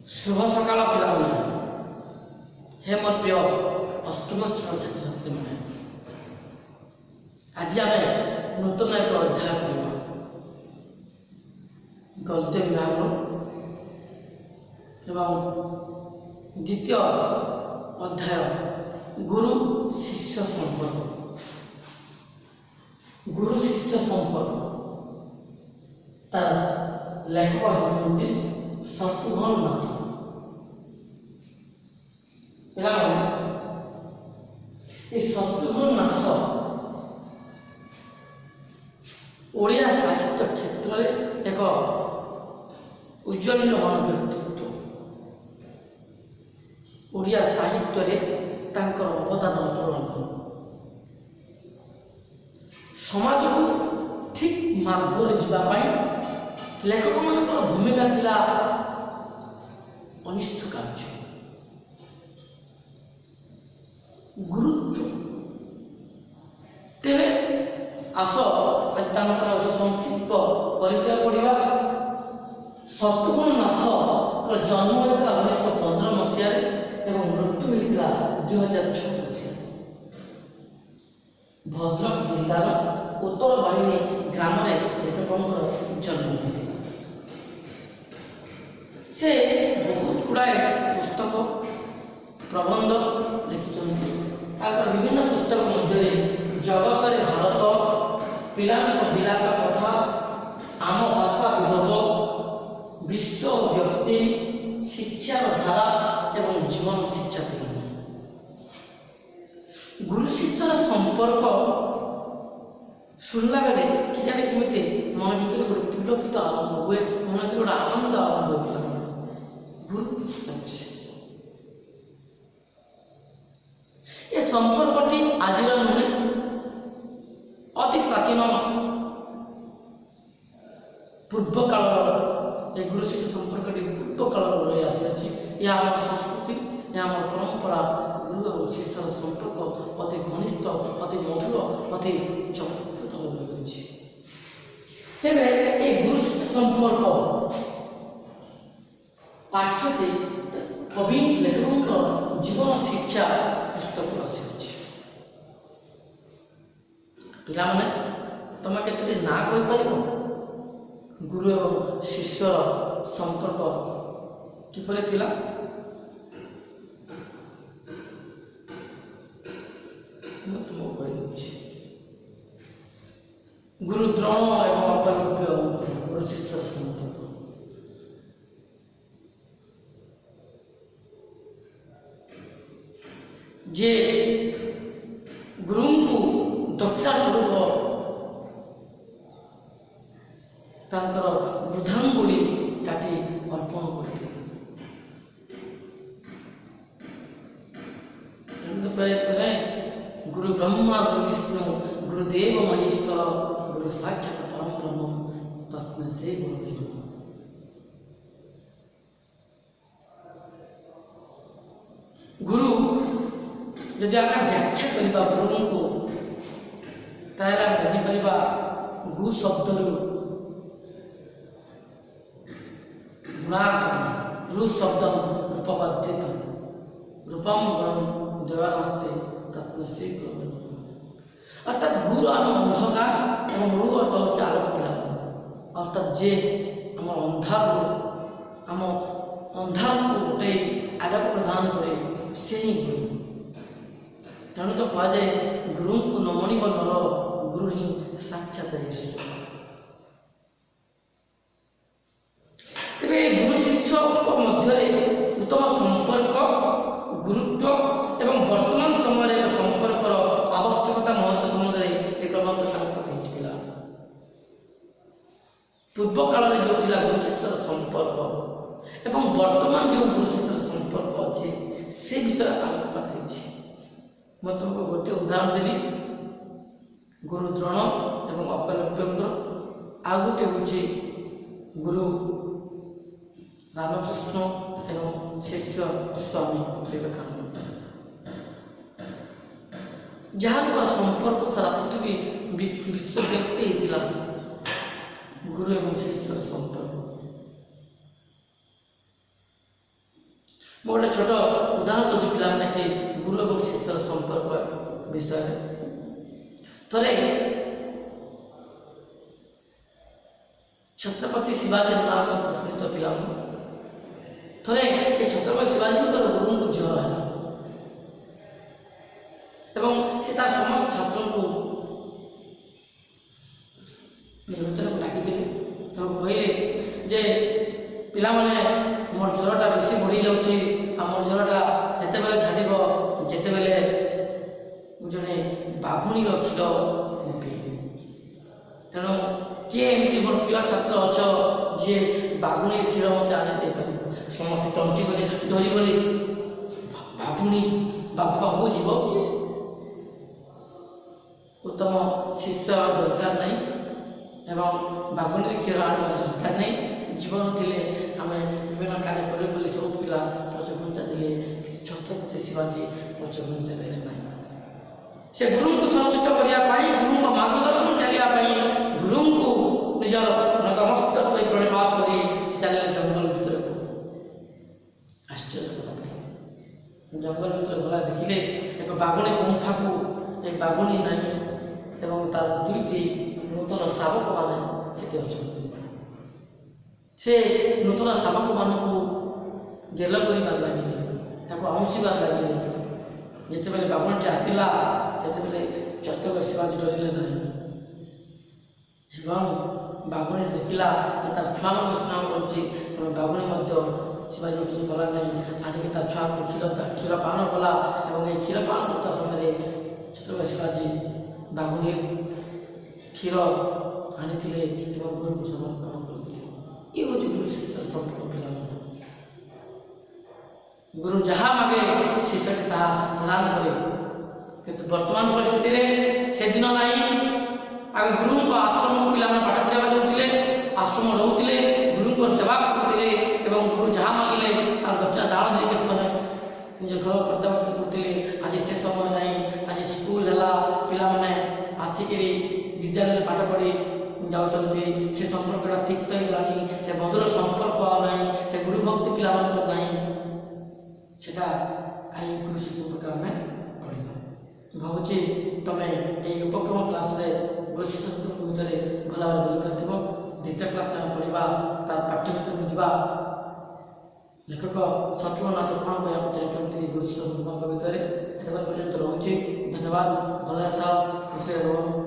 शुभ सकाल पिलाने हे मोर प्रिय अष्टम श्रेणी छात्र छात्री मैंने आज आम नूतन एक अध्याय पढ़ा गद्य विभाग द्वितीय अध्याय गुरु शिष्य संपर्क तार लेखक होती शत्रुघ्न नाथ शत्रुघ्न नाथ ओडिया साहित्य क्षेत्र में एक उज्ज्वलमान व्यक्तित्व ओडिया साहित्य में तांकर अवदान अतुलनीय समाज को ठीक मार्ग जावाई लेखक मान भूमिका थिला अनिष्ट कार्य गुरुत्व तेरे आस आज संक्षिप्त परिचय पढ़ा शत्रुघ्न नाथ जन्म होता 1915 मसीह एवं मृत्यु होता 2006 मसीह भद्रक जिलार उत्तर बाहिनी ग्राम लेखक जन्म होता से बहुत गुड़ाए पुस्तक प्रबंध लिखिं विभिन्न पुस्तक मध्य जगत भारत पिला विराट कथा आम भाषा विभव विश्व व्यक्ति शिक्षार धारा एवं जीवन शिक्षा गुरु शिष्यर संपर्क शुणला बेले कि जाने केमी मन भर गोटे पुलकित आरंभ हुए मन भर गोटे आनंद आरंभ हुए गुरु ये संपर्कटी आज नुहे अति प्राचीन पूर्व काल गुरु शिष्य संपर्कटी पूर्व काल रही आसी यह आम संस्कृति यह आम परंपरा गुरु और शिष्यर संपर्क अति घनिष्ठ अति मधुर अति चमत्कृत होगी तेरे ये गुरु शिष्य संपर्क पाठ्यते कवि लेखक जीवन शिक्षा पुस्तक आसी पिला माने तुम केतोटी ना कहि परिबो गुरु एवं शिष्य संपर्क किपरि थिला तुम कहि गुरु द्रोण एवं अपलभ्य गुरु शिष्य संपर्क जे गुरु को दक्षिणा स्वरूप तांकर बुधांगुली काटी अर्पण करते गुरु ब्रह्मा गुरु विष्णु गुरुदेव महेश्वर गुरु साक्षात परम ब्रह्म तत्म से गुरु गुरु यदि आम व्याख्या करवा गुरु को जानी पार गु शब्द रु शब्द रूपवर्धित रूपम गुणम देवास्ते तत्मश्री अर्थात गुरु आम अंधकार एवं रु अर्थ हूँ आलोक पिला अर्थात जे आम अंधार आम अंधार को गोटे आलोक प्रदान करे से ही गुरु तेणु तो कहुए गुरु को नमणी नर गुरु ही साक्षात तेरे गुरु शिष्य मध्य उत्तम संपर्क गुरुत्व एवं वर्तमान समय संपर्क आवश्यकता महत्व संबंध में एक प्रबंध पूर्व काल में जो गुरु शिष्य संपर्क एवं वर्तमान जो गुरु शिष्य संपर्क अच्छे से विषय आलोकपात मैं तुमको गोटे उदाहरण देली गुरु द्रोण एवं अपलभ्य आ गोटे हूँ गुरु रामकृष्ण एवं शिष्य स्वामी विवेकानंद जहाँ संपर्क सारा पृथ्वी विश्वव्यापी होता गुरु एवं शिष्य संपर्क गोटे छोट उदाहरण दूसरी पे गुरु और शिष्यर संपर्क विषय थे छत्रपति शिवाजी नाम प्रस्मित पिला थे ये छत्रपति शिवाजी गुरु को ज्वर है से तार समस्त छात्रों को भितर को डाकी कहले जे पिला माने मोर ज्वरटा बेसी बढ़ी जाऊँगी मोर ज्वरटा एत बेले छाड़ जिते बेले जड़े बाघुणीर क्षीर पीबी तेणु किए एमती मोर प्रिय छात्र अच्छ जी बाघुणी क्षीर मत आने समस्त चमकी गले धरी बाघुणी बाबू जीव उत्तम शिष्य दरकार नहीं एवं बाघुणी क्षीर आने दरकार नहीं जीवन थे आम विभिन्न कार्य कर सब पिला पचघुंचा दे छत्रपति शिवाजी पचघुंचा दे ना से गुरु को संतुष्ट करने गुरु को मार्गदर्शन चलिए गुरु को निजर नतमस्तक प्रणिपात कर चल जंगल भीतर को आश्चर्य जंगल भीतर गला देखिले एक बाघुणी गुंफा को एक बाघुणी नहीं एवं तार दुईटी नूतन शावक मैंने से अच्छा से नूतन शावक मान गेल कर लगे आंशिबार लगे जिते बेले बाघुणी आसला से छत्रपति शिवाजी डरले ना बाघुणी देखला तार छुआ मान स्नान कर बाघुणी शिवाजी किसी कला नहीं आसिक तार छुआ क्षीर पान कला और ये क्षीर पान करता समय छत्रपति शिवाजी बाघुणी क्षीर आनी गुरु को समर्पण करते ये हूँ गुरु शिष्य संपर्क पिला गुरु जहाँ मागे शिष्य प्रदान करे किंतु वर्तमान परिस्थिति से दिन ना आगे गुरु को आश्रम पिला पाठ पढ़ा जाते आश्रम रोते गुरु को सेवा करते गुरु जहाँ मागिले दक्षिणा दान देके निज घर प्रत्यावर्तन करते आज से समय ना आज स्कूल है पिला माने आसिक विद्यालय पाठ पढ़ी जाऊँच से संपर्कटा तिक्त होगलानी से मधुर संपर्क ना से गुरु भक्ति पिला ना सेटा कहीं गुरु संपर्क आम पढ़ा भावुँ तुम ये उपक्रम क्लास गुरु शिष्य भितर भल भाव बुझीपार द्वितीय क्लास पढ़ा तार पाठ्यपुस्तक बुझा लेखक सचुनाथ कौन कहना चाहिए गुरु शिष्य भितर एत पर्यटन रोचे धन्यवाद भल था खुशी रहो।